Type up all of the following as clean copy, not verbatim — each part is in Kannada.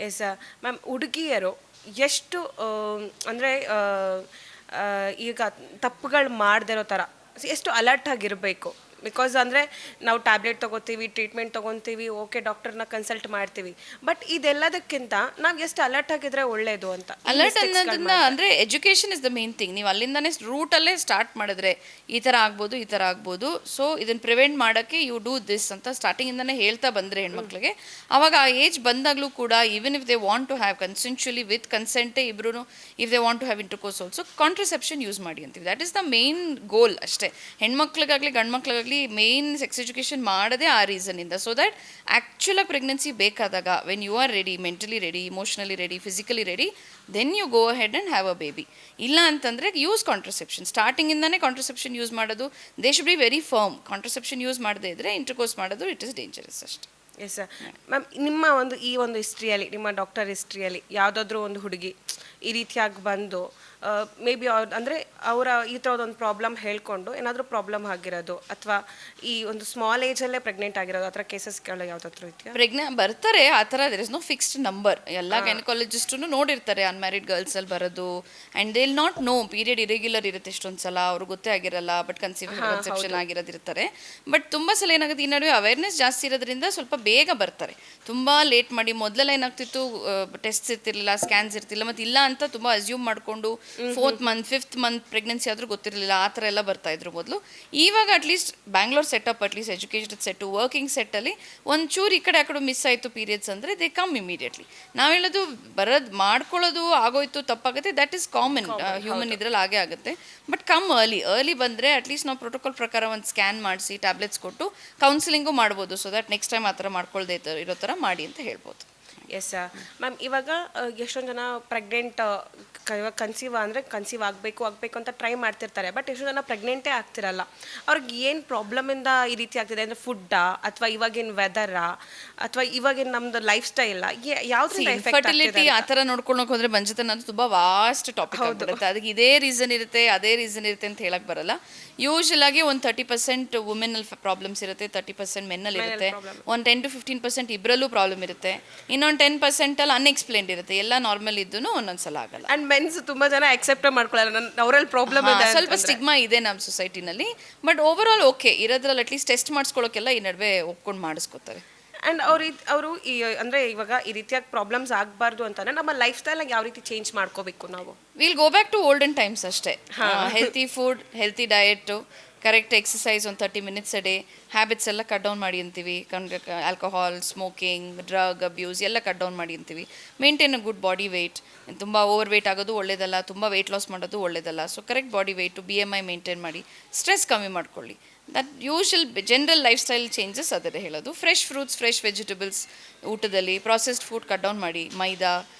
ಎಸ್ ಮ್ಯಾಮ್, ಹುಡುಗಿಯರು ಎಷ್ಟು ಅಂದರೆ ಈಗ ತಪ್ಪುಗಳು ಮಾಡದಿರೋ ಥರ ಎಷ್ಟು ಅಲರ್ಟ್ ಆಗಿರಬೇಕು? ಬಿಕಾಸ್ ಅಂದರೆ ನಾವು ಟ್ಯಾಬ್ಲೆಟ್ ತೊಗೋತೀವಿ, ಟ್ರೀಟ್ಮೆಂಟ್ ತೊಗೊತೀವಿ, ಓಕೆ ಡಾಕ್ಟರ್ನ ಕನ್ಸಲ್ಟ್ ಮಾಡ್ತೀವಿ, ಬಟ್ ಇದೆಲ್ಲದಕ್ಕಿಂತ ನಾವು ಎಷ್ಟು ಅಲರ್ಟ್ ಆಗಿದ್ರೆ ಒಳ್ಳೆಯದು ಅಂತ. ಅಲರ್ಟ್ ಅನ್ನೋದನ್ನ ಅಂದರೆ education is the main thing. ನೀವು ಅಲ್ಲಿಂದನೇ ರೂಟಲ್ಲೇ ಸ್ಟಾರ್ಟ್ ಮಾಡಿದ್ರೆ ಈ ಥರ ಆಗ್ಬೋದು, ಈ ಥರ ಆಗ್ಬೋದು, ಸೊ ಇದನ್ನು ಪ್ರಿವೆಂಟ್ ಮಾಡೋಕ್ಕೆ ಯು ಡೂ ದಿಸ್ ಅಂತ ಸ್ಟಾರ್ಟಿಂಗಿಂದನೇ ಹೇಳ್ತಾ ಬಂದರೆ ಹೆಣ್ಮಕ್ಳಿಗೆ, ಅವಾಗ ಆ ಏಜ್ ಬಂದಾಗಲೂ ಕೂಡ even if they want to have consensually with ಕನ್ಸೆಂಟೇ ಇಬ್ರು, if they want to have intercourse also, contraception use ಮಾಡಿ ಅಂತೀವಿ. That is the main goal ಅಷ್ಟೇ. ಹೆಣ್ಮಕ್ಳಿಗಾಗಲಿ ಗಂಡು ಮಕ್ಳಿಗಾಗಲಿ ಮೇನ್ ಸೆಕ್ಸ್ ಎಜುಕೇಷನ್ ಮಾಡೋದೇ ಆ ರೀಸನಿಂದ, ಸೊ ದ್ಯಾಟ್ ಆ್ಯಕ್ಚುಲಾಗಿ ಪ್ರೆಗ್ನೆನ್ಸಿ ಬೇಕಾದಾಗ when you are ready, mentally ready, emotionally ready, physically ready, then you go ahead and have a baby. ಇಲ್ಲ ಅಂತಂದರೆ ಯೂಸ್ ಕಾಂಟ್ರಸೆಪ್ಷನ್. ಸ್ಟಾರ್ಟಿಂಗಿಂದನೇ ಕಾಂಟ್ರಸೆಪ್ಷನ್ ಯೂಸ್ ಮಾಡೋದು, they should be very firm. Contraception use ಮಾಡದೇ ಇದ್ದರೆ ಇಂಟರ್ಕೋರ್ಸ್ ಮಾಡೋದು ಇಟ್ ಇಸ್ ಡೇಂಜರಸ್ ಅಷ್ಟೇ. Yes sir. ಮ್ಯಾಮ್, ನಿಮ್ಮ ಈ ಒಂದು ಹಿಸ್ಟ್ರಿಯಲ್ಲಿ, ನಿಮ್ಮ ಡಾಕ್ಟರ್ ಹಿಸ್ಟ್ರಿಯಲ್ಲಿ ಯಾವುದಾದ್ರೂ ಒಂದು ಹುಡುಗಿ ಈ ರೀತಿಯಾಗಿ ಬಂದು ಮೇ ಬಿ ಅಂದರೆ ಅವರ ಈ ಥರದೊಂದು ಪ್ರಾಬ್ಲಮ್ ಹೇಳ್ಕೊಂಡು ಏನಾದರೂ ಪ್ರಾಬ್ಲಮ್ ಆಗಿರೋದು, ಅಥವಾ ಈ ಒಂದು ಸ್ಮಾಲ್ ಏಜಲ್ಲೇ ಪ್ರೆಗ್ನೆಂಟ್ ಆಗಿರೋದು, ಆ ಥರ ಕೇಸಸ್ಗಳು ಯಾವುದಾದ್ರೂ ಇದೆಯಾ? ಬರ್ತಾರೆ ಆ ಥರ. There is no fixed number. ಎಲ್ಲ ಗೈನಕಾಲಜಿಸ್ಟು ನೋಡಿರ್ತಾರೆ ಅನ್ಮ್ಯಾರಿಡ್ ಗರ್ಲ್ಸಲ್ಲಿ ಬರೋದು, and they will not know. Period irregular ಇರುತ್ತೆ ಎಷ್ಟೊಂದು ಸಲ, ಅವ್ರಿಗೆ ಗೊತ್ತೇ ಆಗಿರಲ್ಲ, ಬಟ್ ಕನ್ಸೆಪ್ಷನ್ ಆಗಿರೋದಿರ್ತಾರೆ. ಬಟ್ ತುಂಬ ಸಲ ಏನಾಗುತ್ತೆ, ಈ ನಡುವೆ ಅವೇರ್ನೆಸ್ ಜಾಸ್ತಿ ಇರೋದ್ರಿಂದ ಸ್ವಲ್ಪ ಬೇಗ ಬರ್ತಾರೆ. ತುಂಬ ಲೇಟ್ ಮಾಡಿ, ಮೊದಲೆಲ್ಲ ಏನಾಗ್ತಿತ್ತು, ಟೆಸ್ಟ್ಸ್ ಇರ್ತಿರ್ಲಿಲ್ಲ, ಸ್ಕ್ಯಾನ್ಸ್ ಇರ್ತಿಲ್ಲ, ಮತ್ತು ಇಲ್ಲ ಅಂತ ತುಂಬ ಅಸ್ಯೂಮ್ ಮಾಡಿಕೊಂಡು 4th month 5th month pregnancy ಆದರೂ ಗೊತ್ತಿರಲಿಲ್ಲ, ಆ ಥರ ಎಲ್ಲ ಬರ್ತಾಯಿದ್ರು ಮೊದಲು. ಇವಾಗ at least Bangalore setup, at least educated set, working ಸೆಟ್ಟಲ್ಲಿ ಒಂಚೂರು ಈ ಕಡೆ ಆ ಕಡೆ ಮಿಸ್ ಆಯಿತು ಪೀರಿಯಡ್ಸ್ ಅಂದರೆ ದೇ ಕಮ್ ಇಮಿಡಿಯೇಟ್ಲಿ. ನಾವು ಹೇಳೋದು ಬರೋದು ಮಾಡ್ಕೊಳ್ಳೋದು ಆಗೋಯ್ತು ತಪ್ಪಾಗುತ್ತೆ, ದಟ್ ಈಸ್ ಕಾಮನ್, ಹ್ಯೂಮನ್ ಇದ್ರಲ್ಲಿ ಹಾಗೆ ಆಗುತ್ತೆ. ಬಟ್ ಕಮ್ ಅರ್ಲಿ ಬಂದರೆ ಅಟ್ಲೀಸ್ಟ್ ನಾವು ಪ್ರೋಟೋಕಾಲ್ ಪ್ರಕಾರ ಒಂದು ಸ್ಕ್ಯಾನ್ ಮಾಡಿಸಿ ಟ್ಯಾಬ್ಲೆಟ್ಸ್ ಕೊಟ್ಟು ಕೌನ್ಸಿಲಿಂಗು ಮಾಡ್ಬೋದು, ಸೊ ದಟ್ ನೆಕ್ಸ್ಟ್ ಟೈಮ್ ಆ ಥರ ಮಾಡ್ಕೊಳ್ದೇ ಇರೋ ಥರ ಮಾಡಿ ಅಂತ ಹೇಳ್ಬೋದು. ಎಸ್ ಮ್ಯಾಮ್, ಇವಾಗ ಎಷ್ಟೊಂದು ಜನ ಪ್ರೆಗ್ನೆಂಟ್ ಇವಾಗ ಕನ್ಸೀವ್ ಆಗಬೇಕು ಅಂತ ಟ್ರೈ ಮಾಡ್ತಿರ್ತಾರೆ, ಬಟ್ ಎಷ್ಟೊಂದು ಜನ ಪ್ರೆಗ್ನೆಂಟೇ ಆಗ್ತಿರಲ್ಲ. ಅವ್ರಿಗೆ ಏನು ಪ್ರಾಬ್ಲಮಿಂದ ಈ ರೀತಿ ಆಗ್ತಿದೆ ಅಂದರೆ ಫುಡ್ಡಾ, ಅಥವಾ ಇವಾಗಿನ ವೆದರಾ, ಅಥವಾ ಇವಾಗಿನ ನಮ್ಮದು ಲೈಫ್ ಸ್ಟೈಲಾ, ಯಾವ್ದು ಫರ್ಟಿಲಿಟಿ ಆ ಥರ ನೋಡ್ಕೊಳಕ್ಕೆ ಹೋದರೆ ಬಂಜತನ ಅದು ತುಂಬ ವಾಸ್ಟ್ ಟಾಪಿಕ್ ಆಗಿರುತ್ತೆ. ಅದಕ್ಕೆ ಇದೇ ರೀಸನ್ ಇರುತ್ತೆ, ಅದೇ ರೀಸನ್ ಇರುತ್ತೆ ಅಂತ ಹೇಳಕ್ಕೆ ಬರಲ್ಲ. ಯೂಶಲ್ ಆಗಿ ಒಂದು 30% ವುಮೆನಲ್ಲಿ ಪ್ರಾಬ್ಲಮ್ಸ್ ಇರುತ್ತೆ, 30% ಮೆನ್ನಲ್ಲಿ ಇರುತ್ತೆ, ಒಂದು 10 to 15% ಇಬ್ಬರಲ್ಲೂ ಪ್ರಾಬ್ಲಮ್ ಇರುತ್ತೆ, ಇನ್ನೊಂದು 10% ಅಲ್ಲಿ ಅನ್ಎಕ್ಸ್ಪ್ಲೇನ್ಡ್ ಇರುತ್ತೆ. ಎಲ್ಲ ನಾರ್ಮಲ್ ಇದ್ದೂ ಒಂದೊಂದ್ಸಲ ಆಗಲ್ಲ. ಅಂಡ್ ಮೆನ್ಸ್ ತುಂಬಾ ಜನ ಅಕ್ಸೆಪ್ಟ್ ಮಾಡ್ಕೊಳ್ಳಲ್ಲ, ಅವರಲ್ಲಿ ಪ್ರಾಬ್ಲಮ್ ಇದೆ, ಸ್ವಲ್ಪ ಸ್ಟಿಗ್ಮಾ ಇದೆ ನಮ್ಮ ಸೊಸೈಟಿನಲ್ಲಿ. ಬಟ್ ಓವರ್ ಆಲ್ ಓಕೆ ಇರೋದ್ರಲ್ಲಿ ಅಟ್ಲೀಸ್ಟ್ ಟೆಸ್ಟ್ ಮಾಡಿಸ್ಕೊಳ್ಳೋಕೆಲ್ಲ ಈ ನಡುವೆ ಒಪ್ಕೊಂಡು ಮಾಡಿಸ್ಕೋತಾರೆ. ಆ್ಯಂಡ್ ಅವರು ಈ ಅಂದರೆ ಇವಾಗ ಈ ರೀತಿಯಾಗಿ ಪ್ರಾಬ್ಲಮ್ಸ್ ಆಗಬಾರ್ದು ಅಂತಂದರೆ ನಮ್ಮ ಲೈಫ್ ಸ್ಟೈಲಾಗಿ ಯಾವ ರೀತಿ ಚೇಂಜ್ ಮಾಡ್ಕೋಬೇಕು ನಾವು? Will go back to olden times ಅಷ್ಟೇ. Healthy food, healthy diet, correct exercise, ಒಂದು 30 minutes a ಡೇ, ಹ್ಯಾಬಿಟ್ಸ್ ಎಲ್ಲ ಕಟ್ ಡೌನ್ ಮಾಡಿ ಅಂತೀವಿ. ಆಲ್ಕೋಹಾಲ್, ಸ್ಮೋಕಿಂಗ್, ಡ್ರಗ್ ಅಬ್ಯೂಸ್ ಎಲ್ಲ ಕಟ್ ಡೌನ್ ಮಾಡಿ ಅಂತೀವಿ. Maintain a good body weight. ತುಂಬ ಓವರ್ ವೆಯ್ಟ್ ಆಗೋದು ಒಳ್ಳೇದಲ್ಲ, ತುಂಬ ವೆಯ್ಟ್ ಲಾಸ್ ಮಾಡೋದು ಒಳ್ಳೇದಲ್ಲ. So correct body weight, BMI maintain ಮಾಡಿ, ಸ್ಟ್ರೆಸ್ ಕಮ್ಮಿ ಮಾಡ್ಕೊಳ್ಳಿ. That usual general life style changes ಅದರೇ ಹೇಳೋದು. ಫ್ರೆಶ್ ಫ್ರೂಟ್ಸ್, ಫ್ರೆಶ್ ವೆಜಿಟೇಬಲ್ಸ್ ಊಟದಲ್ಲಿ, ಪ್ರೊಸೆಸ್ಡ್ ಫುಡ್ ಕಟ್ ಡೌನ್ ಮಾಡಿ. ಮೈದಾ,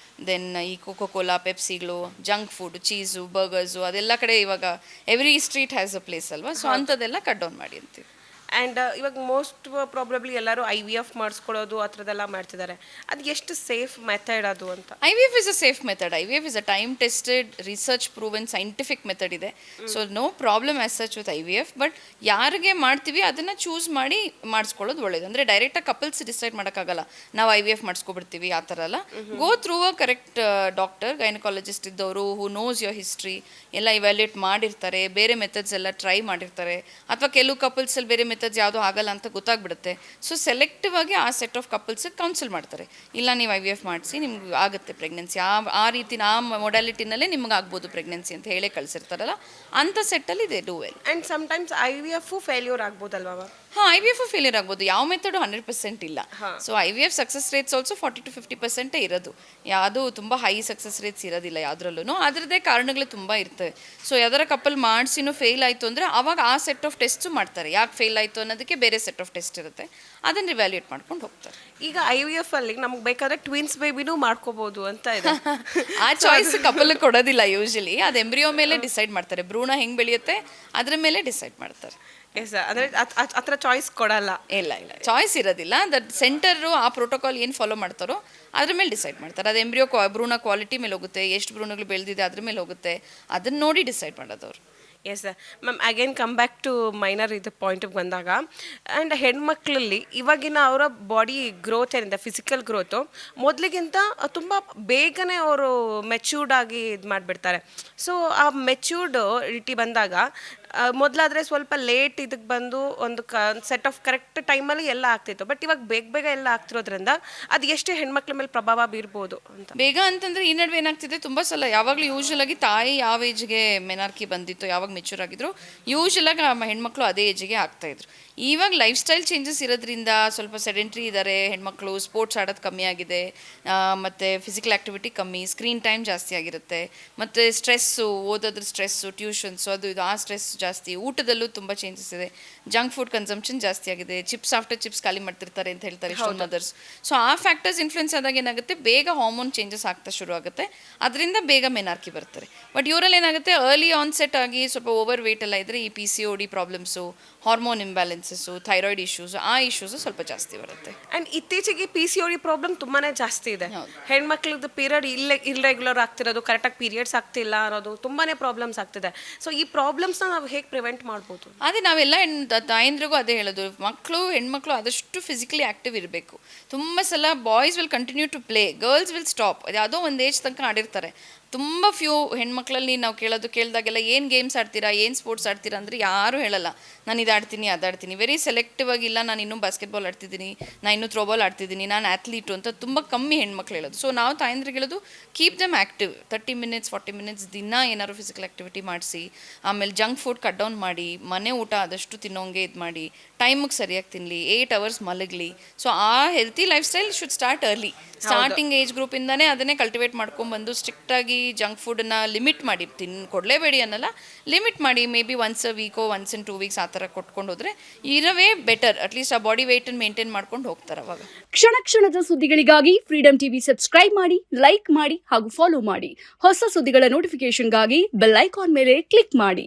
ದೆನ್ ಈ Coca Cola, ಪೆಪ್ಸಿಗಳು, junk food, cheese, burgers, ಅದೆಲ್ಲ ಕಡೆ ಇವಾಗ every street has a place ಅಲ್ವಾ, ಸೊ ಅಂಥದ್ದೆಲ್ಲ ಕಟ್ ಡೌನ್ ಮಾಡಿ ಅಂತೀವಿ. ಆ್ಯಂಡ್ ಇವಾಗ ಮೋಸ್ಟ್ ಪ್ರಾಬಬ್ಲಿ ಎಲ್ಲರೂ IVF ಮಾಡಿಸ್ಕೊಳ್ಳೋದು ಆ ಥರದ್ದೆಲ್ಲ ಮಾಡ್ತಿದ್ದಾರೆ. ಅದು ಎಷ್ಟು ಸೇಫ್ ಮೆಥಡ್ ಅದು ಅಂತ? IVF is a safe method. IVF is a time tested, research proven, scientific method ಇದೆ. So no problem as such with IVF. But ಯಾರಿಗೆ ಮಾಡ್ತೀವಿ ಅದನ್ನು ಚೂಸ್ ಮಾಡಿ ಮಾಡಿಸ್ಕೊಳ್ಳೋದು ಒಳ್ಳೇದು. ಅಂದರೆ ಡೈರೆಕ್ಟಾಗಿ ಕಪಲ್ಸ್ ಡಿಸೈಡ್ ಮಾಡೋಕ್ಕಾಗಲ್ಲ, ನಾವು IVF ಮಾಡಿಸ್ಕೊಬಿಡ್ತೀವಿ ಆ ಥರ ಅಲ್ಲ. Go through a correct doctor, gynaecologist ಇದ್ದವರು ಹೂ ನೋಸ್ ಯೋರ್ ಹಿಸ್ಟ್ರಿ, ಎಲ್ಲ ಇವ್ಯಾಲ್ಯೂಯೇಟ್ ಮಾಡಿರ್ತಾರೆ, ಬೇರೆ ಮೆಥಡ್ಸ್ ಎಲ್ಲ ಟ್ರೈ ಮಾಡಿರ್ತಾರೆ. ಅಥವಾ ಕೆಲವು ಕಪಲ್ಸಲ್ಲಿ ಬೇರೆ ಮೆಥಡ್ಸ್ ಯಾವುದೂ ಆಗಲ್ಲ ಅಂತ ಗೊತ್ತಾಗ್ಬಿಡುತ್ತೆ. ಸೊ ಸೆಲೆಕ್ಟಿವ್ ಆಗಿ ಆ ಸೆಟ್ ಆಫ್ ಕಪಲ್ಸಿಗೆ ಕೌನ್ಸಿಲ್ ಮಾಡ್ತಾರೆ, ಇಲ್ಲ ನೀವು IVF ಮಾಡಿಸಿ ನಿಮ್ಗೆ ಆಗುತ್ತೆ ಪ್ರೆಗ್ನೆನ್ಸಿ, ಆ ರೀತಿ ಆ ಮೊಡಾಲಿಟಿನಲ್ಲೇ ನಿಮ್ಗೆ ಆಗ್ಬೋದು ಪ್ರೆಗ್ನೆನ್ಸಿ ಅಂತ ಹೇಳೇ ಕಳಿಸಿರ್ತಾರಲ್ಲ, ಅಂಥ ಸೆಟ್ಟಲ್ಲಿ ಇದೆ do well. And sometimes IVF failure ಆಗ್ಬೋದಲ್ವಾ? IVF ಫೇಲ್ಯೂರ್ ಆಗ್ಬೋದು. ಯಾವ ಮೆಥಡು 100% ಇಲ್ಲ. So IVF success rates also 40 to 50% ಇರೋದು. ಯಾವುದು ತುಂಬ ಹೈ ಸಕ್ಸಸ್ ರೇಟ್ಸ್ ಇರೋದಿಲ್ಲ ಯಾವುದ್ರಲ್ಲೂ. ಅದರದ್ದೇ ಕಾರಣಗಳು ತುಂಬ ಇರ್ತವೆ. ಸೊ ಯಾವ್ದಾರ ಕಪಲ್ ಮಾಡಿಸಿನೂ ಫೇಲ್ ಆಯಿತು ಅಂದರೆ ಅವಾಗ ಆ ಸೆಟ್ ಆಫ್ ಟೆಸ್ಟು ಮಾಡ್ತಾರೆ. ಯಾಕೆ ಫೇಲ್ ಆಯಿತು ಅನ್ನೋದಕ್ಕೆ ಬೇರೆ ಸೆಟ್ ಆಫ್ ಟೆಸ್ಟ್ ಇರುತ್ತೆ, ಅದನ್ನು ರಿವ್ಯಾಲ್ಯೂಯೇಟ್ ಮಾಡ್ಕೊಂಡು ಹೋಗ್ತಾರೆ. ಈಗ IVF ಅಲ್ಲಿ ನಮ್ಗೆ ಬೇಕಾದ್ರೆ ಟ್ವಿನ್ಸ್ ಬೇಬಿನೂ ಮಾಡ್ಕೋಬೋದು ಅಂತ ಇದೆ. ಆ ಚಾಯ್ಸ್ ಕಪಲ್ ಕೊಡೋದಿಲ್ಲ ಯೂಶಲಿ. ಅದು ಎಂಬ್ರಿಯೋ ಮೇಲೆ ಡಿಸೈಡ್ ಮಾಡ್ತಾರೆ, ಭ್ರೂಣ ಹೆಂಗೆ ಬೆಳೆಯುತ್ತೆ ಅದ್ರ ಮೇಲೆ ಡಿಸೈಡ್ ಮಾಡ್ತಾರೆ. ಎಸ್, ಅಂದರೆ ಆ ಥರ ಚಾಯ್ಸ್ ಕೊಡಲ್ಲ. ಇಲ್ಲ ಚಾಯ್ಸ್ ಇರೋದಿಲ್ಲ. ದಟ್ ಸೆಂಟರು ಆ ಪ್ರೋಟೋಕಾಲ್ ಏನು ಫಾಲೋ ಮಾಡ್ತಾರೋ ಅದ್ರ ಮೇಲೆ ಡಿಸೈಡ್ ಮಾಡ್ತಾರೆ. ಅದು ಎಂಬ್ರಿಯೋ ಭ್ರೂಣ ಕ್ವಾಲಿಟಿ ಮೇಲೆ ಹೋಗುತ್ತೆ, ಎಷ್ಟು ಭ್ರೂಣಗಳು ಬೆಳೆದಿದೆ ಅದ್ರ ಮೇಲೆ ಹೋಗುತ್ತೆ, ಅದನ್ನು ನೋಡಿ ಡಿಸೈಡ್ ಮಾಡೋದವ್ರು. Yes ma'am again come back to minor ಇದು ಪಾಯಿಂಟಿಗೆ ಬಂದಾಗ ಆ್ಯಂಡ್ ಹೆಣ್ಮಕ್ಳಲ್ಲಿ ಇವಾಗಿನ ಅವರ ಬಾಡಿ ಗ್ರೋತ್ ಏನಿದೆ ಫಿಸಿಕಲ್ ಗ್ರೋತು ಮೊದಲಿಗಿಂತ ತುಂಬ ಬೇಗನೆ ಅವರು ಮೆಚ್ಯೂರ್ಡ್ ಆಗಿ ಇದು ಮಾಡಿಬಿಡ್ತಾರೆ. ಸೊ ಆ ಮೆಚ್ಯೂರ್ಡಿಟಿ ಬಂದಾಗ ಮೊದಲಾದರೆ ಸ್ವಲ್ಪ ಲೇಟ್ ಇದಕ್ಕೆ ಬಂದು ಒಂದು ಸೆಟ್ ಆಫ್ ಕರೆಕ್ಟ್ ಟೈಮಲ್ಲಿ ಎಲ್ಲ ಆಗ್ತಿತ್ತು. ಬಟ್ ಇವಾಗ ಬೇಗ ಬೇಗ ಎಲ್ಲ ಆಗ್ತಿರೋದ್ರಿಂದ ಅದು ಎಷ್ಟು ಹೆಣ್ಮಕ್ಳ ಮೇಲೆ ಪ್ರಭಾವ ಬೀರ್ಬೋದು ಅಂತ. ಬೇಗ ಅಂತಂದ್ರೆ ಈ ನಡುವೆ ಏನಾಗ್ತಿದೆ, ತುಂಬಾ ಸಲ ಯಾವಾಗಲೂ ಯೂಶಲ್ ಆಗಿ ತಾಯಿ ಯಾವ ಏಜ್ಗೆ ಮೆನಾರ್ಕಿ ಬಂದಿತ್ತು, ಯಾವಾಗ ಮೆಚೂರ್ ಆಗಿದ್ರು ಯೂಶಲ್ ಆಗಿ ಹೆಣ್ಮಕ್ಳು ಅದೇ ಏಜ್ಗೆ ಆಗ್ತಾ ಇದ್ರು. ಇವಾಗ ಲೈಫ್ ಸ್ಟೈಲ್ ಚೇಂಜಸ್ ಇರೋದ್ರಿಂದ ಸ್ವಲ್ಪ ಸೆಡೆಂಟ್ರಿ ಇದ್ದಾರೆ ಹೆಣ್ಮಕ್ಳು, ಸ್ಪೋರ್ಟ್ಸ್ ಆಡೋದು ಕಮ್ಮಿ ಆಗಿದೆ, ಮತ್ತು ಫಿಸಿಕಲ್ ಆ್ಯಕ್ಟಿವಿಟಿ ಕಮ್ಮಿ, ಸ್ಕ್ರೀನ್ ಟೈಮ್ ಜಾಸ್ತಿ ಆಗಿರುತ್ತೆ, ಮತ್ತು ಸ್ಟ್ರೆಸ್ಸು, ಓದೋದ್ರ ಸ್ಟ್ರೆಸ್ಸು, ಟ್ಯೂಷನ್ಸು, ಅದು ಇದು ಆ ಸ್ಟ್ರೆಸ್ ಜಾಸ್ತಿ, ಊಟದಲ್ಲೂ ತುಂಬ ಚೇಂಜಸ್ ಇದೆ, ಜಂಕ್ ಫುಡ್ ಕನ್ಸಂಪ್ಷನ್ ಜಾಸ್ತಿ ಆಗಿದೆ, ಚಿಪ್ಸ್ ಆಫ್ಟರ್ ಚಿಪ್ಸ್ ಖಾಲಿ ಮಾಡ್ತಿರ್ತಾರೆ ಅಂತ ಹೇಳ್ತಾರೆ ಇಷ್ಟೊಂದು ಮದರ್ಸ್. ಸೊ ಆ ಫ್ಯಾಕ್ಟರ್ಸ್ ಇನ್ಫ್ಲುಯೆನ್ಸ್ ಆದಾಗ ಏನಾಗುತ್ತೆ, ಬೇಗ ಹಾರ್ಮೋನ್ ಚೇಂಜಸ್ ಆಗ್ತಾ ಶುರು ಆಗುತ್ತೆ, ಅದರಿಂದ ಬೇಗ ಮೆನಾರ್ಕಿ ಬರ್ತಾರೆ. ಬಟ್ ಇವರಲ್ಲಿ ಏನಾಗುತ್ತೆ, ಅರ್ಲಿ ಆನ್ಸೆಟ್ ಆಗಿ ಸ್ವಲ್ಪ ಓವರ್ ವೇಟ್ ಎಲ್ಲ ಇದ್ದರೆ ಈ PCOD problems, hormone imbalances, thyroid issues, ಆ ಇಶ್ಯೂಸು ಸ್ವಲ್ಪ ಜಾಸ್ತಿ ಬರುತ್ತೆ. ಆ್ಯಂಡ್ ಇತ್ತೀಚೆಗೆ PCOD ಪ್ರಾಬ್ಲಮ್ ತುಂಬಾ ಜಾಸ್ತಿ ಇದೆ. ಹೆಣ್ಮಕ್ಳದ್ದು ಪೀರಿಯಡ್ ಇರ್ರೆಗ್ಯುಲರ್ ಆಗ್ತಿರೋದು, ಕರೆಕ್ಟಾಗಿ ಪೀರಿಯಡ್ಸ್ ಆಗ್ತಿಲ್ಲ ಅನ್ನೋದು ತುಂಬಾ ಪ್ರಾಬ್ಲಮ್ಸ್ ಆಗ್ತಿದೆ. ಸೊ ಈ ಪ್ರಾಬ್ಲಮ್ಸ್ನ ನಾವು ಹೇಗೆ ಪ್ರಿವೆಂಟ್ ಮಾಡ್ಬೋದು? ಅದೇ ನಾವೆಲ್ಲ ತಾಯಂದ್ರಿಗೂ ಅದೇ ಹೇಳೋದು, ಹೆಣ್ಮಕ್ಳು ಆದಷ್ಟು ಫಿಸಿಕಲಿ ಆ್ಯಕ್ಟಿವ್ ಇರಬೇಕು. ತುಂಬ ಸಲ boys will continue to play, girls will stop. ಯಾವುದೋ ಒಂದು ಏಜ್ ತನಕ ಆಡಿರ್ತಾರೆ. ತುಂಬ ಫ್ಯೂ ಹೆಣ್ಮಕ್ಳಲ್ಲಿ ನಾವು ಕೇಳಿದಾಗೆಲ್ಲ ಏನು ಗೇಮ್ಸ್ ಆಡ್ತೀರಾ, ಏನು ಸ್ಪೋರ್ಟ್ಸ್ ಆಡ್ತೀರಾ ಅಂದರೆ ಯಾರೂ ಹೇಳಲ್ಲ ನಾನು ಇದು ಆಡ್ತೀನಿ ಅದಾಡ್ತೀನಿ. ವೆರಿ ಸೆಲೆಕ್ಟಿವ್ ಆಗಿಲ್ಲ, ನಾನು ಇನ್ನೂ ಬಾಸ್ಕೆಟ್ಬಾಲ್ ಆಡ್ತಿದ್ದೀನಿ, ನಾನು ಇನ್ನೂ ಥ್ರೋಬಾಲ್ ಆಡ್ತಿದ್ದೀನಿ, ನಾನು ಆ್ಯತ್ಲೀಟು ಅಂತ ತುಂಬ ಕಮ್ಮಿ ಹೆಣ್ಮಕ್ಳು ಹೇಳೋದು. ಸೊ ನಾವು ತಾಯಂದ್ರಿಗೆ ಹೇಳೋದು, ಕೀಪ್ ದಮ್ ಆ್ಯಕ್ಟಿವ್. 30 ಮಿನಿಟ್ಸ್ 40 ಮಿನಿಟ್ಸ್ ದಿನ ಏನಾದ್ರು ಫಿಸಿಕಲ್ ಆ್ಯಕ್ಟಿವಿಟಿ ಮಾಡಿಸಿ. ಆಮೇಲೆ ಜಂಕ್ ಫುಡ್ ಕಟ್ ಡೌನ್ ಮಾಡಿ, ಮನೆ ಊಟ ಆದಷ್ಟು ತಿನ್ನೋಂಗೆ ಇದು ಮಾಡಿ, ಟೈಮಿಗೆ ಸರಿಯಾಗಿ ತಿನ್ನಲಿ, 8 hours ಮಲಗಲಿ. ಸೊ ಆ healthy life style should start early. Starting age ಗ್ರೂಪಿಂದನೇ ಅದನ್ನೇ ಕಲ್ಟಿವೇಟ್ ಮಾಡ್ಕೊಂಡ್ಬಂದು ಸ್ಟ್ರಿಕ್ಟಾಗಿ ಜಂಕ್ ಫುಡನ್ನು ಲಿಮಿಟ್ ಮಾಡಿ, ಕೊಡಲೇಬೇಡಿ ಅನ್ನಲ್ಲ, ಲಿಮಿಟ್ ಮಾಡಿ, ಮೇ ಬಿ ಒನ್ಸ್ ಅ ವೀಕೋ ಒನ್ಸ್ ಇನ್ 2 weeks ಆ ಥರ ಕೊಟ್ಕೊಂಡು ಹೋದರೆ ಇರವೇ ಬೆಟರ್. ಅಟ್ಲೀಸ್ಟ್ ಆ ಬಾಡಿ ವೆಯ್ಟನ್ನು ಮೇಂಟೈನ್ ಮಾಡ್ಕೊಂಡು ಹೋಗ್ತಾರೆ ಅವಾಗ. ಕ್ಷಣ ಕ್ಷಣದ ಸುದ್ದಿಗಳಿಗಾಗಿ ಫ್ರೀಡಮ್ ಟಿವಿ ಸಬ್ಸ್ಕ್ರೈಬ್ ಮಾಡಿ, ಲೈಕ್ ಮಾಡಿ ಹಾಗೂ ಫಾಲೋ ಮಾಡಿ. ಹೊಸ ಸುದ್ದಿಗಳ ನೋಟಿಫಿಕೇಶನ್ಗಾಗಿ ಬೆಲ್ ಐಕಾನ್ ಮೇಲೆ ಕ್ಲಿಕ್ ಮಾಡಿ.